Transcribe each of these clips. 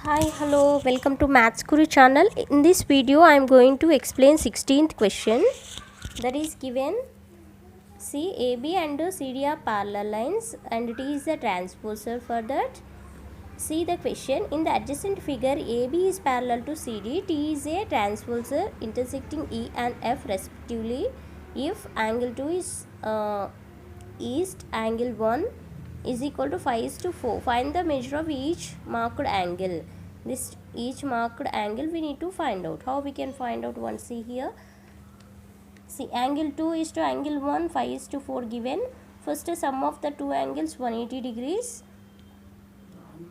Hi, hello, welcome to Maths Guru channel. In this video, I am going to explain 16th question that is given. See, AB and CD are parallel lines and it is the transposer for that. See the question. In the adjacent figure, AB is parallel to CD. T is a transposer intersecting E and F respectively. If angle 2 is east, angle 1 is equal to 5:4. Find the measure of each marked angle. This each marked angle we need to find out. How we can find out? One, see here. See, angle 2 is to angle 1, 5:4 given. First, sum of the two angles 180 degrees.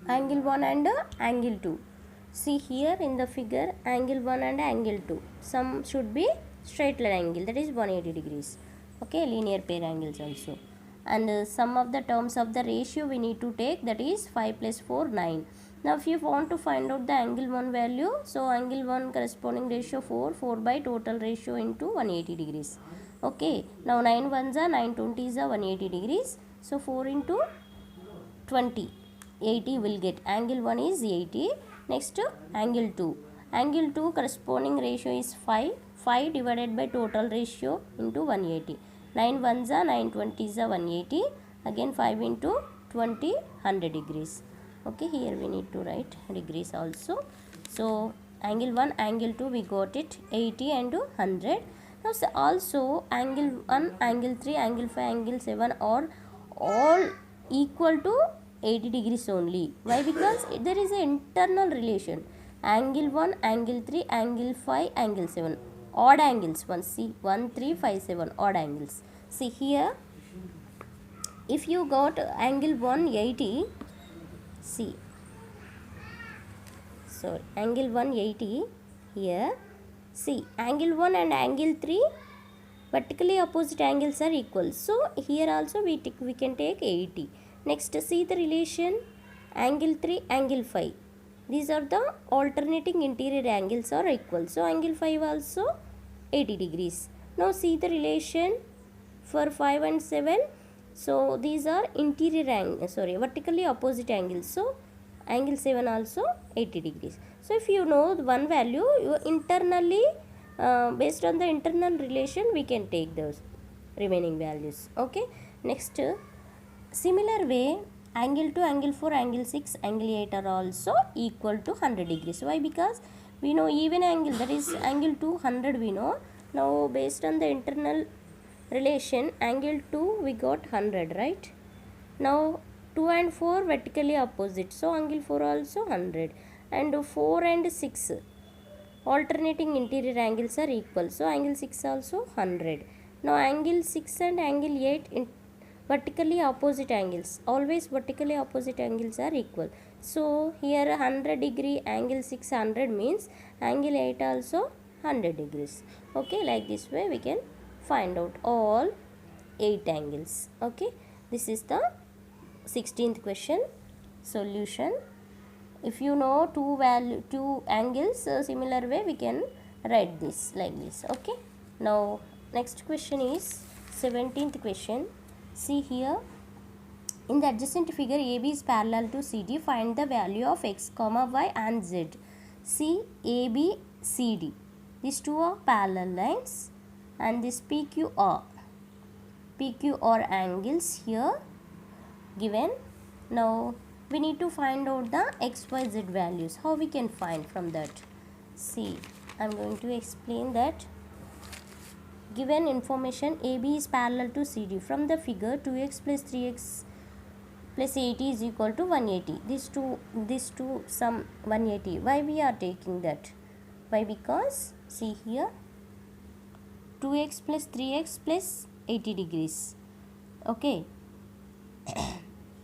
Angle 1 and angle 2. See here in the figure, angle 1 and angle 2. Sum should be straight line angle, that is 180 degrees. Okay, linear pair angles also. And sum of the terms of the ratio we need to take, that is 5 plus 4, 9. Now if you want to find out the angle 1 value, so angle 1 corresponding ratio 4 by total ratio into 180 degrees. Okay, now 9 ones are 9 20s are 180 degrees. So 4 into 20, 80 will get. Angle 1 is 80. Next angle 2. Angle 2 corresponding ratio is 5. 5 divided by total ratio into 180. 9 ones are 9 20s are 180. Again 5 into 20, 100 degrees. Okay, here we need to write degrees also. So angle 1, angle 2 we got it 80 and 100. Now also angle 1, angle 3, angle 5, angle 7 are all equal to 80 degrees only. Why? Because there is an internal relation. Angle 1, angle 3, angle 5, angle 7. Odd angles. 1, see, 1, 3, 5, 7. Odd angles. See here. If you got angle 180, see. Sorry, angle 180 here. See, angle 1 and angle 3 vertically opposite angles are equal. So here also we can take 80. Next, see the relation angle 3, angle 5. These are the alternating interior angles are equal. So angle 5 also 80 degrees. Now see the relation for 5 and 7. So these are vertically opposite angles. So angle 7 also 80 degrees. So if you know one value, you internally based on the internal relation we can take those remaining values. Okay, next similar way, angle 2, angle 4, angle 6, angle 8 are also equal to 100 degrees. Why? Because we know even angle, that is angle 2 100 we know. Now based on the internal relation, angle 2 we got 100, right? Now 2 and 4 vertically opposite, so angle 4 also 100, and 4 and 6 alternating interior angles are equal, so angle 6 also 100. Now angle 6 and angle 8 vertically opposite angles, always vertically opposite angles are equal. So here 100 degree angle 600 means angle 8 also 100 degrees. Okay, like this way we can find out all 8 angles. Okay, this is the 16th question solution. If you know two angles, similar way we can write this like this. Okay, now next question is 17th question. See here, in the adjacent figure, AB is parallel to CD. Find the value of x, y and z. See, AB, CD. These two are parallel lines, and this PQR angles here given. Now we need to find out the x, y, z values. How we can find from that? See, I am going to explain that. Given information, AB is parallel to CD. From the figure, 2x plus 3x plus 80 is equal to 180. These two sum 180. Why we are taking that? Why? Because see here, 2x plus 3x plus 80 degrees. Okay,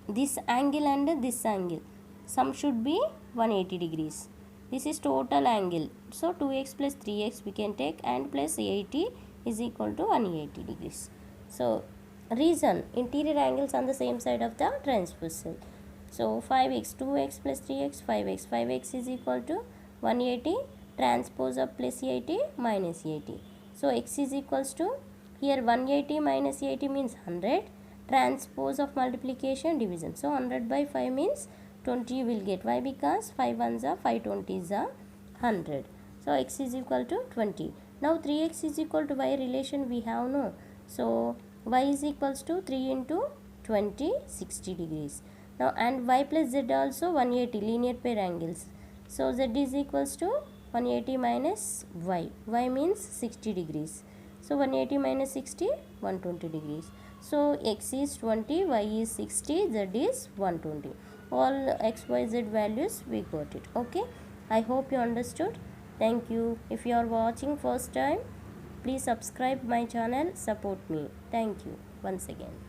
this angle and this angle, sum should be 180 degrees. This is total angle. So 2x plus 3x we can take, and plus 80 is equal to 180 degrees. So reason, interior angles on the same side of the transversal. So 5x, 2x plus 3x, 5x. 5x is equal to 180, transpose of plus 80 minus 80. So x is equals to, here 180 minus 80 means 100, transpose of multiplication division. So 100 by 5 means 20 you will get. Why? Because 5 ones are 5 20s are 100. So x is equal to 20. Now 3x is equal to y relation we have, no? So y is equals to 3 into 20, 60 degrees. Now and y plus z also 180 linear pair angles. So z is equals to 180 minus y. Y means 60 degrees. So 180 minus 60, 120 degrees. So x is 20, y is 60, z is 120. All x, y, z values we got it. Okay. I hope you understood. Thank you. If you are watching first time, please subscribe my channel, support me. Thank you once again.